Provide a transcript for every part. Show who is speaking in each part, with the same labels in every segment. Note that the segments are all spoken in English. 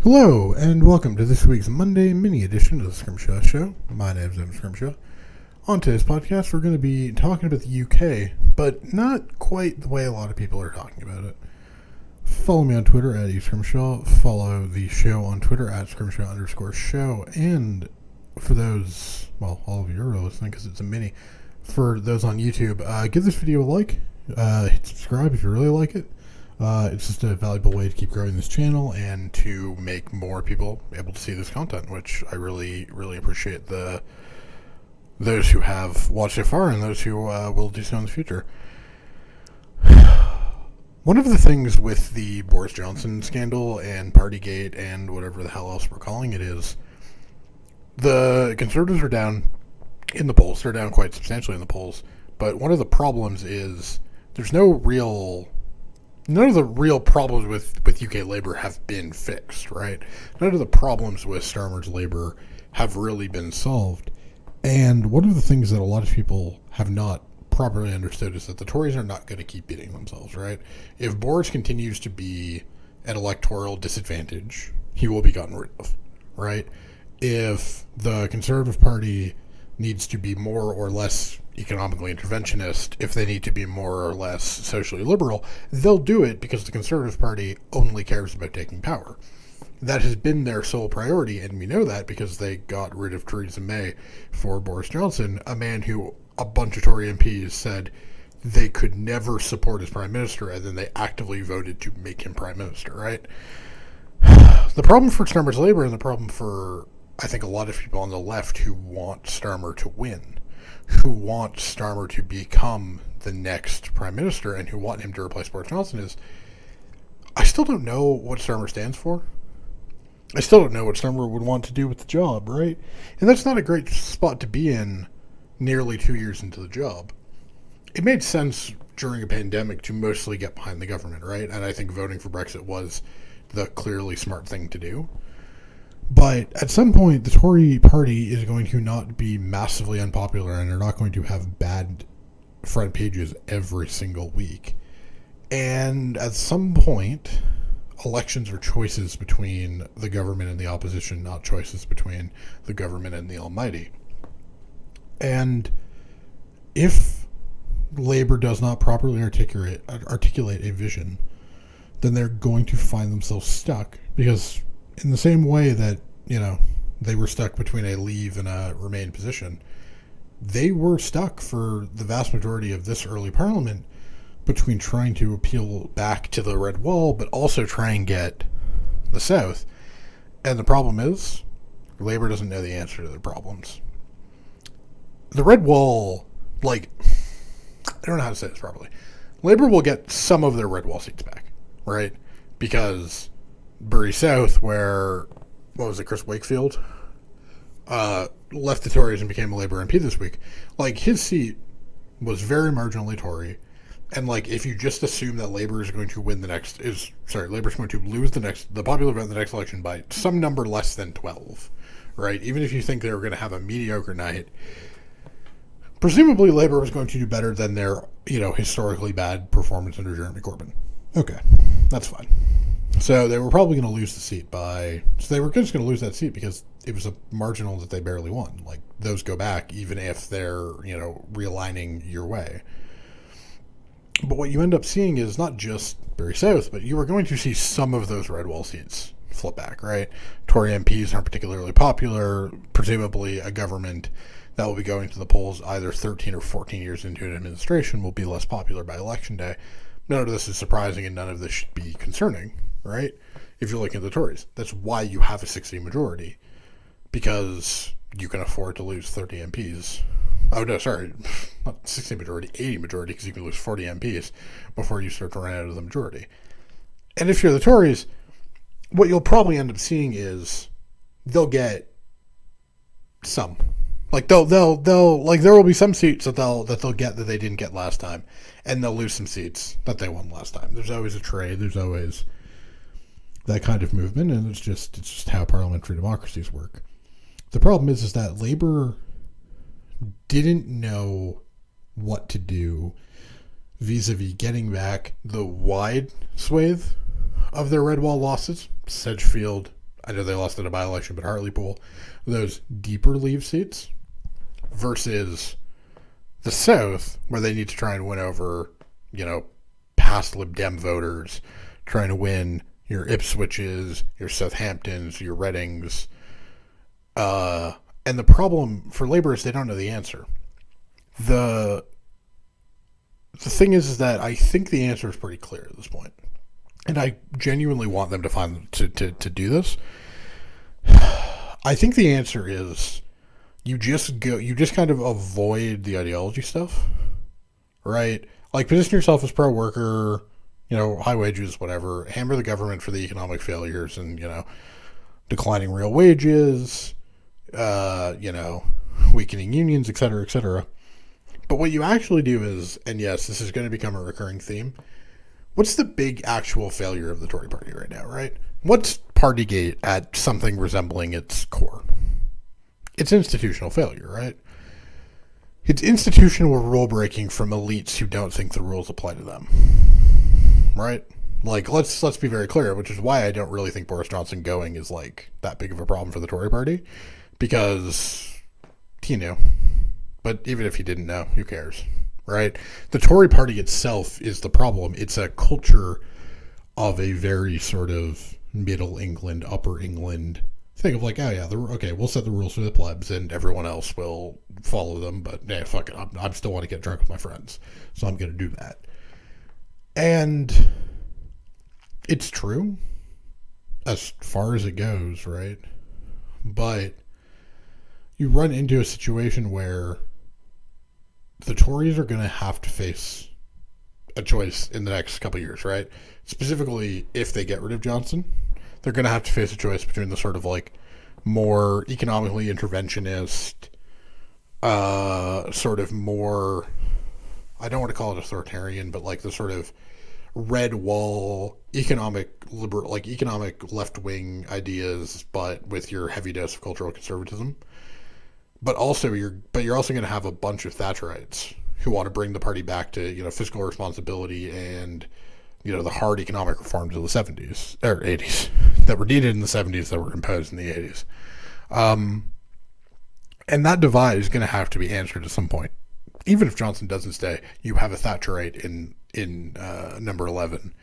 Speaker 1: Hello, and welcome to this week's Monday mini edition of the Scrimshaw Show. My name is Scrimshaw. On today's podcast, we're going to be talking about the UK, but not quite the way a lot of people are talking about it. Follow me on Twitter at eScrimshaw. Follow the show on Twitter at Scrimshaw_show. And for those, well, all of you are listening because it's a mini. For those on YouTube, give this video a like. Hit subscribe if you really like it. It's just a valuable way to keep growing this channel and to make more people able to see this content, which I really, really appreciate those who have watched so far and those who will do so in the future. One of the things with the Boris Johnson scandal and Partygate and whatever the hell else we're calling it is, the Conservatives are down in the polls. They're down quite substantially in the polls. But one of the problems is there's none of the real problems with UK Labour have been fixed, right? None of the problems with Starmer's Labour have really been solved. And one of the things that a lot of people have not properly understood is that the Tories are not going to keep beating themselves, right? If Boris continues to be an electoral disadvantage, he will be gotten rid of, right? If the Conservative Party needs to be more or less economically interventionist, if they need to be more or less socially liberal, they'll do it because the Conservative Party only cares about taking power. That has been their sole priority, and we know that because they got rid of Theresa May for Boris Johnson, a man who a bunch of Tory MPs said they could never support as Prime Minister, and then they actively voted to make him Prime Minister, right? The problem for Starmer's Labour and the problem for, I think, a lot of people on the left who want Starmer to win, who want Starmer to become the next Prime Minister and who want him to replace Boris Johnson is, I still don't know what Starmer stands for. I still don't know what Starmer would want to do with the job, right? And that's not a great spot to be in nearly 2 years into the job. It made sense during a pandemic to mostly get behind the government, right? And I think voting for Brexit was the clearly smart thing to do. But at some point, the Tory party is going to not be massively unpopular, and they're not going to have bad front pages every single week. And at some point, elections are choices between the government and the opposition, not choices between the government and the almighty. And if Labour does not properly articulate a vision, then they're going to find themselves stuck, because in the same way that, they were stuck between a leave and a remain position, they were stuck for the vast majority of this early parliament between trying to appeal back to the Red Wall, but also try and get the South. And the problem is, Labour doesn't know the answer to their problems. The Red Wall, I don't know how to say this properly. Labour will get some of their Red Wall seats back, right? Because Bury South, where, Chris Wakefield left the Tories and became a Labour MP this week. His seat was very marginally Tory. And, if you just assume that Labour is going to Labour's going to lose the popular vote in the next election by some number less than 12, right? Even if you think they were going to have a mediocre night, presumably Labour was going to do better than their, historically bad performance under Jeremy Corbyn. Okay, that's fine. So they were probably going to lose the seat so they were just going to lose that seat because it was a marginal that they barely won. Those go back even if they're, realigning your way. But what you end up seeing is not just Bury South, but you are going to see some of those Red Wall seats flip back, right? Tory MPs aren't particularly popular. Presumably a government that will be going to the polls either 13 or 14 years into an administration will be less popular by election day. None of this is surprising and none of this should be concerning, right? If you're looking at the Tories. That's why you have a 60 majority. Because you can afford to lose 30 MPs. Oh, no, sorry. Not 60 majority, 80 majority, because you can lose 40 MPs before you start to run out of the majority. And if you're the Tories, what you'll probably end up seeing is they'll get some. There will be some seats that they'll get that they didn't get last time, and they'll lose some seats that they won last time. There's always a trade. There's always that kind of movement, and it's just how parliamentary democracies work. The problem is that Labour didn't know what to do vis-a-vis getting back the wide swathe of their Red Wall losses. Sedgefield, I know they lost in a by-election, but Hartlepool, those deeper leave seats versus the South, where they need to try and win over, past Lib Dem voters, trying to win your Ipswiches, your Southamptons, your Readings. And the problem for Labour is they don't know the answer. The thing is that I think the answer is pretty clear at this point. And I genuinely want them to find to do this. I think the answer is you just kind of avoid the ideology stuff, right? Like, position yourself as pro-worker, high wages, whatever. Hammer the government for the economic failures and, declining real wages, weakening unions, et cetera, et cetera. But what you actually do is, and yes, this is going to become a recurring theme, what's the big actual failure of the Tory party right now, right? What's Partygate at something resembling its core? It's institutional failure, right? It's institutional rule breaking from elites who don't think the rules apply to them, right? Like, let's be very clear, which is why I don't really think Boris Johnson going is like that big of a problem for the Tory party, because he knew. But even if he didn't know, who cares, right? The Tory party itself is the problem. It's a culture of a very sort of Middle England, Upper England thing of like, oh yeah, okay, we'll set the rules for the plebs and everyone else will follow them, but yeah, fuck it, I still want to get drunk with my friends, so I'm going to do that. And it's true as far as it goes, right? But you run into a situation where the Tories are going to have to face a choice in the next couple of years, right? Specifically, if they get rid of Johnson, they're going to have to face a choice between the sort of like more economically interventionist, sort of more, I don't want to call it authoritarian, but like the sort of red wall economic left-wing ideas, but with your heavy dose of cultural conservatism. But also you're also going to have a bunch of Thatcherites who want to bring the party back to, fiscal responsibility and, the hard economic reforms of the 70s or 80s that were needed in the 70s that were imposed in the 80s. And that divide is going to have to be answered at some point. Even if Johnson doesn't stay, you have a Thatcherite in number 11.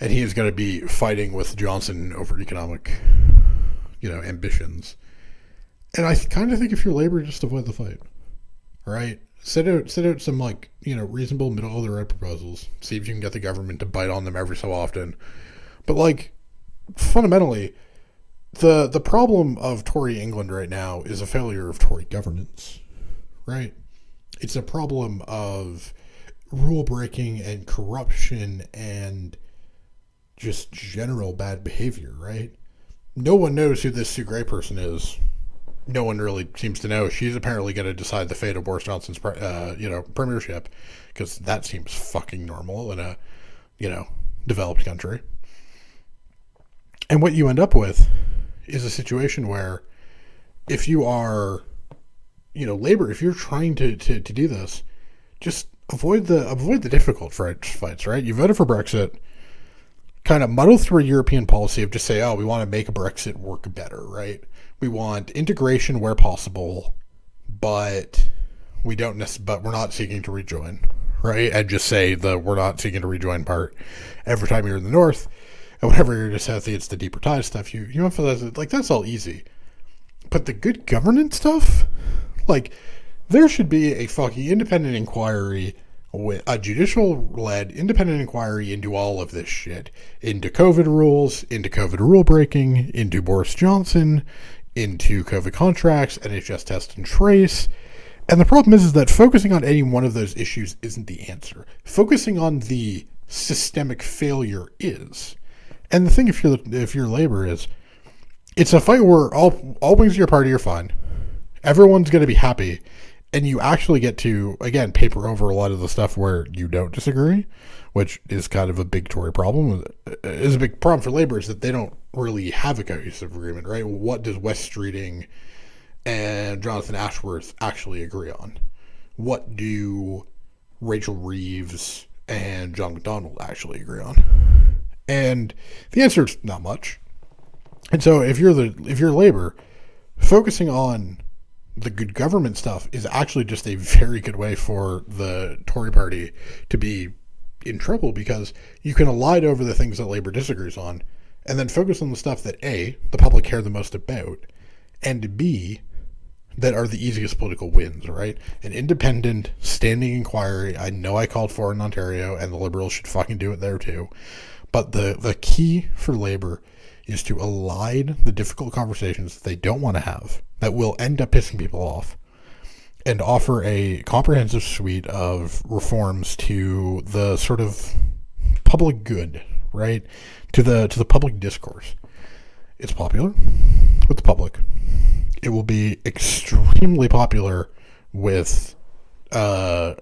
Speaker 1: And he is going to be fighting with Johnson over economic, ambitions. And I kind of think if you're Labour, just avoid the fight, right? Set out some reasonable middle of the road proposals. See if you can get the government to bite on them every so often. But fundamentally, the problem of Tory England right now is a failure of Tory governance, right? It's a problem of rule breaking and corruption and just general bad behavior, right? No one knows who this Sue Gray person is. No one really seems to know. She's apparently going to decide the fate of Boris Johnson's, premiership, because that seems fucking normal in a, developed country. And what you end up with is a situation where, if you are, Labour, if you're trying to do this, just avoid the difficult fights, right? You voted for Brexit. Kind of muddle through a European policy of just say, oh, we want to make a Brexit work better, right? We want integration where possible, but we're not seeking to rejoin, right? And just say we're not seeking to rejoin part every time you're in the North, and whenever you're in the South, it's the deeper ties stuff. You emphasize it, that's all easy. But the good governance stuff, there should be a fucking independent inquiry, with a judicial-led independent inquiry into all of this shit, into COVID rules, into COVID rule breaking, into Boris Johnson, into COVID contracts, NHS test and trace. And the problem is that focusing on any one of those issues isn't the answer. Focusing on the systemic failure is. And the thing, if you're Labour, is it's a fight where all wings of your party are fine. Everyone's going to be happy. And you actually get to, again, paper over a lot of the stuff where you don't disagree, which is kind of a big Tory problem. Is a big problem for Labour is that they don't really have a cohesive agreement, right? What does West Streeting and Jonathan Ashworth actually agree on? What do Rachel Reeves and John McDonnell actually agree on? And the answer is not much. And so if you're Labour, focusing on the good government stuff is actually just a very good way for the Tory party to be in trouble, because you can elide over the things that Labour disagrees on and then focus on the stuff that A, the public care the most about, and B, that are the easiest political wins, right? An independent standing inquiry. I know I called for in Ontario, and the Liberals should fucking do it there too. But the key for Labour is to elide the difficult conversations that they don't want to have, that will end up pissing people off, and offer a comprehensive suite of reforms to the sort of public good, right? To the public discourse. It's popular with the public. It will be extremely popular with, the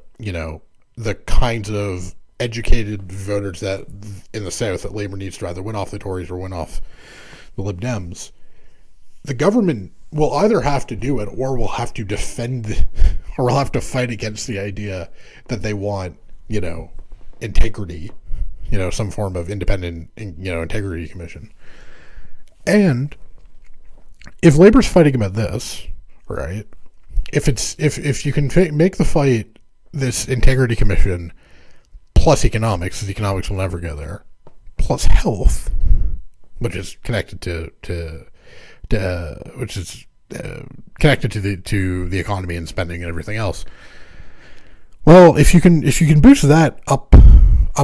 Speaker 1: kinds of educated voters that in the South that Labour needs to either win off the Tories or win off the Lib Dems. The government will either have to do it, or will have to defend, or will have to fight against the idea that they want, integrity, some form of independent, integrity commission. And if Labour's fighting about this, right? If you can make the fight this integrity commission plus economics, because economics will never go there, plus health, which is connected to the economy and spending and everything else. Well, if you can boost that up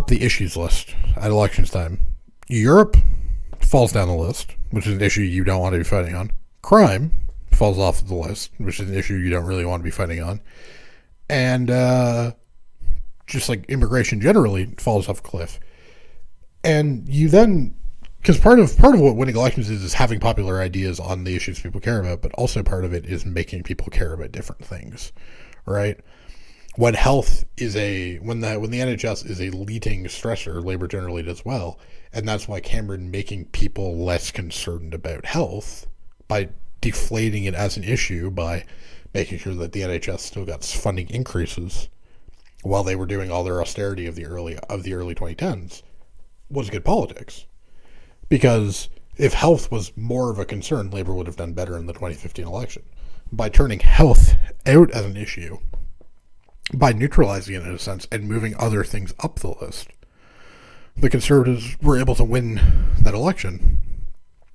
Speaker 1: the issues list at elections time, Europe falls down the list, which is an issue you don't want to be fighting on. Crime falls off the list, which is an issue you don't really want to be fighting on. And just like immigration generally falls off a cliff. And you then, because part of what winning elections is having popular ideas on the issues people care about, but also part of it is making people care about different things, right? When health is when the NHS is a leading stressor, Labour generally does well, and that's why Cameron making people less concerned about health by deflating it as an issue, by making sure that the NHS still got funding increases while they were doing all their austerity of the early 2010s, was good politics. Because if health was more of a concern, Labour would have done better in the 2015 election. By turning health out as an issue, by neutralizing it in a sense and moving other things up the list, the Conservatives were able to win that election,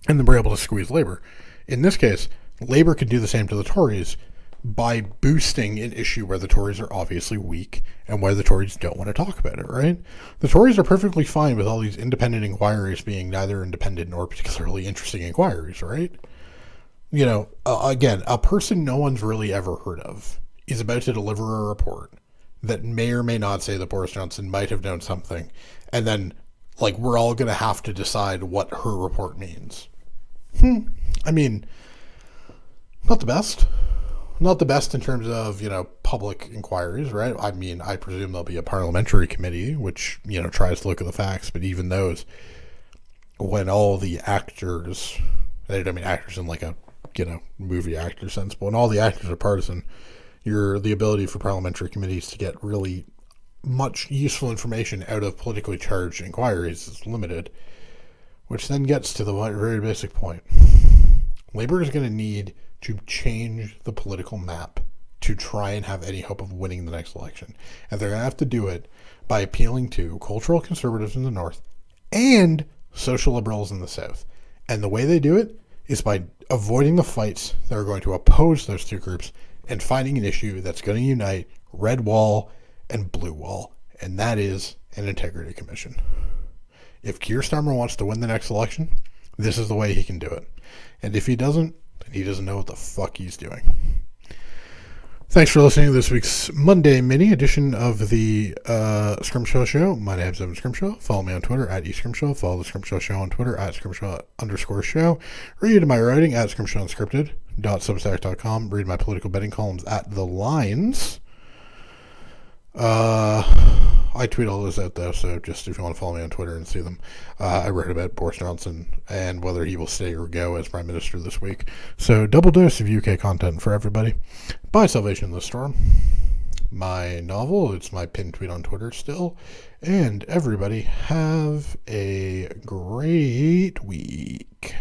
Speaker 1: and then were able to squeeze Labour. In this case, Labour can do the same to the Tories by boosting an issue where the Tories are obviously weak and where the Tories don't want to talk about it, right? The Tories are perfectly fine with all these independent inquiries being neither independent nor particularly interesting inquiries, right? Again, a person no one's really ever heard of is about to deliver a report that may or may not say that Boris Johnson might have done something, and then, we're all going to have to decide what her report means. I mean, not the best. Not the best in terms of, public inquiries, right? I mean, I presume there'll be a parliamentary committee which, tries to look at the facts, but even those, when all the actors, I don't mean actors in like a, movie actor sense, but when all the actors are partisan, the ability for parliamentary committees to get really much useful information out of politically charged inquiries is limited, which then gets to the very basic point. Labour is going to need to change the political map to try and have any hope of winning the next election. And they're going to have to do it by appealing to cultural conservatives in the North and social liberals in the South. And the way they do it is by avoiding the fights that are going to oppose those two groups and finding an issue that's going to unite red wall and blue wall. And that is an integrity commission. If Keir Starmer wants to win the next election, this is the way he can do it. And if he doesn't, then he doesn't know what the fuck he's doing. Thanks for listening to this week's Monday mini edition of the Scrimshaw Show. My name's Evan Scrimshaw. Follow me on Twitter at eScrimshaw. Follow the Scrimshaw Show on Twitter at Scrimshaw_show. Read my writing at scrimshawunscripted.substack.com. Read my political betting columns at The Lines. I tweet all those out there, so just if you want to follow me on Twitter and see them. I wrote about Boris Johnson and whether he will stay or go as Prime Minister this week. So double dose of UK content for everybody. Buy Salvation in the Storm, my novel. It's my pinned tweet on Twitter still. And everybody have a great week.